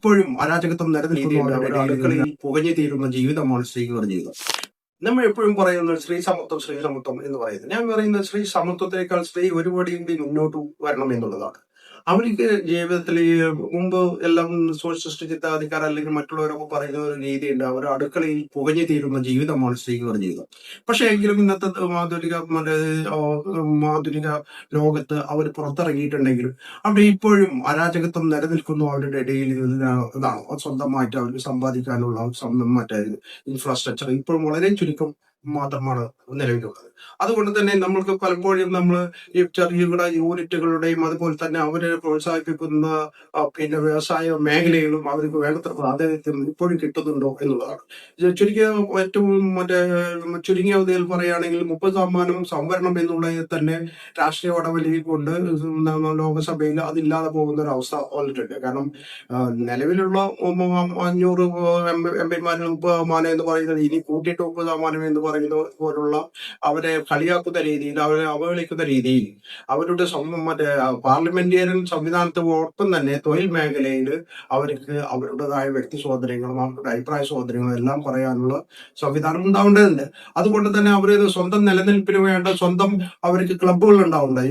ഇപ്പോഴും അരാജകത്വം നിലനിൽക്കുന്ന അടുക്കളയിൽ പുകഞ്ഞു തീരുന്ന ജീവിതമാണ് സ്ത്രീകളുടെ ജീവിതം. നമ്മൾ എപ്പോഴും പറയുന്നത് സ്ത്രീ സമത്വം എന്ന് പറയുന്നത്. ഞാൻ പറയുന്നത് സ്ത്രീ സമത്വത്തെക്കാൾ സ്ത്രീ ഒരുപടി കൂടി മുന്നോട്ട് വരണം എന്നുള്ളതാണ്. അവർക്ക് ജീവിതത്തിൽ ഈ മുമ്പ് എല്ലാം സോഷ്യലിസ്റ്റ് ചിന്താഗതിക്കാർ അല്ലെങ്കിൽ മറ്റുള്ളവരൊക്കെ പറയുന്ന ഒരു രീതിയുണ്ട്. അവർ അടുക്കളയിൽ പുകഞ്ഞു തീരുന്ന ജീവിതമാണ് സ്ത്രീകളുടെ ജീവിതം. പക്ഷെ എങ്കിലും ഇന്നത്തെ ആധുനിക ലോകത്ത് അവർ പുറത്തിറങ്ങിയിട്ടുണ്ടെങ്കിലും അവിടെ ഇപ്പോഴും അരാജകത്വം നിലനിൽക്കുന്നു. അവരുടെ ഇടയിൽ ഇതാണ് സ്വന്തമായിട്ട് അവർക്ക് സമ്പാദിക്കാനുള്ള മറ്റേ ഇൻഫ്രാസ്ട്രക്ചർ ഇപ്പോഴും വളരെ ചുരുക്കം മാത്രമാണ് നിലവിലുള്ളത്. അതുകൊണ്ട് തന്നെ നമ്മൾക്ക് പലപ്പോഴും നമ്മൾ ഈ ചെറുകിട യൂണിറ്റുകളുടെയും അതുപോലെ തന്നെ അവരെ പ്രോത്സാഹിപ്പിക്കുന്ന പിന്നെ വ്യവസായ മേഖലകളും അവർക്ക് വേണ്ടത്ര പ്രാധാന്യത്തിൽ ഇപ്പോഴും കിട്ടുന്നുണ്ടോ എന്നുള്ളതാണ്. ഇത് ഏറ്റവും ചുരുങ്ങിയ അവധിയിൽ പറയുകയാണെങ്കിൽ 30% സംവരണം എന്നുള്ളത് തന്നെ രാഷ്ട്രീയ വടവലിയിൽ കൊണ്ട് ലോകസഭയിൽ അതില്ലാതെ പോകുന്ന ഒരു അവസ്ഥ വന്നിട്ടുണ്ട്. കാരണം നിലവിലുള്ള 500 എംപിമാരിൽ 30% എന്ന് പറയുന്നത് ഇനി കൂട്ടിയിട്ട് 30% എന്ന് പറയുന്നത് പോലുള്ള അവരെ കളിയാക്കുന്ന രീതിയിൽ, അവരെ അവഹേളിക്കുന്ന രീതിയിൽ അവരുടെ പാർലമെന്റേറിയൻ സംവിധാനത്തോടൊപ്പം തന്നെ തൊഴിൽ മേഖലയിൽ അവർക്ക് അവരുടേതായ വ്യക്തി സ്വാതന്ത്ര്യങ്ങളും അവരുടെ അഭിപ്രായ സ്വാതന്ത്ര്യങ്ങളും എല്ലാം പറയാനുള്ള സംവിധാനം ഉണ്ടാവേണ്ടതുണ്ട്. അതുകൊണ്ട് തന്നെ അവർ സ്വന്തം നിലനിൽപ്പിന് വേണ്ട സ്വന്തം അവർക്ക് ക്ലബ്ബുകൾ ഉണ്ടാവുന്നുണ്ട്.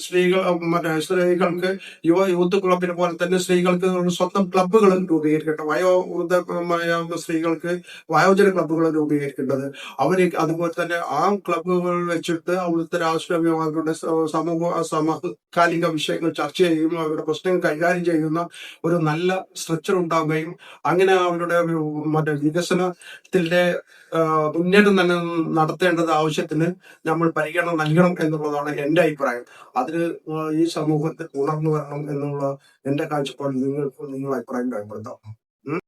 സ്ത്രീകൾക്ക് യൂത്ത് ക്ലബിനെ പോലെ തന്നെ സ്ത്രീകൾക്ക് സ്വന്തം ക്ലബ്ബുകൾ രൂപീകരിക്കട്ടെ. വയോവൃദ്ധമായ സ്ത്രീകൾക്ക് വയോജന ക്ലബ്ബുകൾ രൂപീകരിക്കേണ്ടത്. അവര് അതുപോലെ തന്നെ ആ ക്ലബ്ബുകൾ വെച്ചിട്ട് അവിടുത്തെ രാഷ്ട്രീയമാരുടെ സമകാലിക വിഷയങ്ങൾ ചർച്ച ചെയ്യും, അവരുടെ പ്രശ്നങ്ങൾ കൈകാര്യം ചെയ്യുന്ന ഒരു നല്ല സ്ട്രക്ചർ ഉണ്ടാവുകയും അങ്ങനെ അവരുടെ വികസനത്തിന്റെ മുന്നേറ്റം തന്നെ നടത്തേണ്ടത് ആവശ്യത്തിന് നമ്മൾ പരിഗണന നൽകണം എന്നുള്ളതാണ് എന്റെ അഭിപ്രായം. അതിന് ഈ സമൂഹത്തിൽ ഉണർന്നു വരണം എന്നുള്ള എന്റെ കാഴ്ചപ്പാടിൽ നിങ്ങളുടെ അഭിപ്രായം രേഖപ്പെടുത്താം.